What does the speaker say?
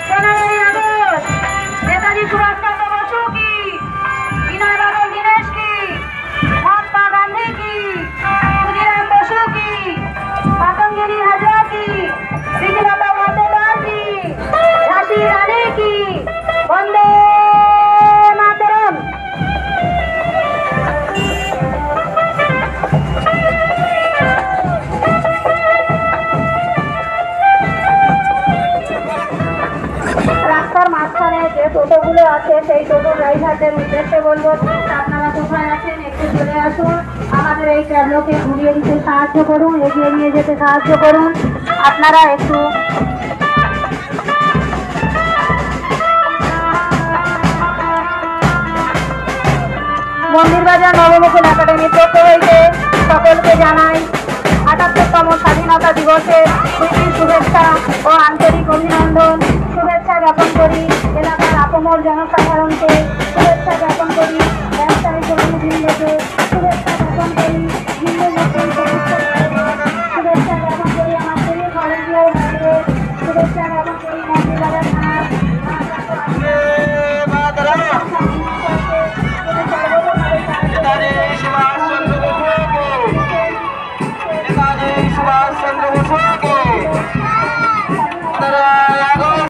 পনেরোই আগস্ট নেতাজি সুভাষচন্দ্র বসু কি, বিনয় বাদল দীনেশ কি, মহাত্মা গান্ধী কি, ক্ষুদিরাম বসু কি, পতঞ্জলি হাজরা কি, স্মৃতিলতা বন্দ্যোপাধ্যায় কি, ঝাঁসি রানী কি, বন্দে মাতরম। রাস্তার মাঝখানে যে টোটোগুলো আছে সেই টোটো ড্রাইভারদের উদ্দেশ্যে বলবো, আপনারা কোথায় আছেন একটু চলে আসুন, আমাদের এই ক্যাবলোকে ঘুরিয়ে দিতে সাহায্য করুন, এগিয়ে নিয়ে যেতে সাহায্য করুন। আপনারা একটু মন্দিরবাজার নবমুকুল একাডেমির পক্ষ হইতে সকলকে জানাই ৭৮তম স্বাধীনতা দিবসের প্রীতি শুভেচ্ছা ও আন্তরিক অভিনন্দন। শুভেচ্ছা জ্ঞাপন করি এলাকার আপামর জনসাধারণকে, শুভেচ্ছা জ্ঞাপন করি ব্যবসায়ী কর্মীবৃন্দকে, শুভেচ্ছা জ্ঞাপন করি হিন্দু মুসলিম শুভেচ্ছা জ্ঞাপন করি আমার সিভিল ভলেন্টিয়ার ভাইদের, শুভেচ্ছা জ্ঞাপন করি মন্দিরবাজার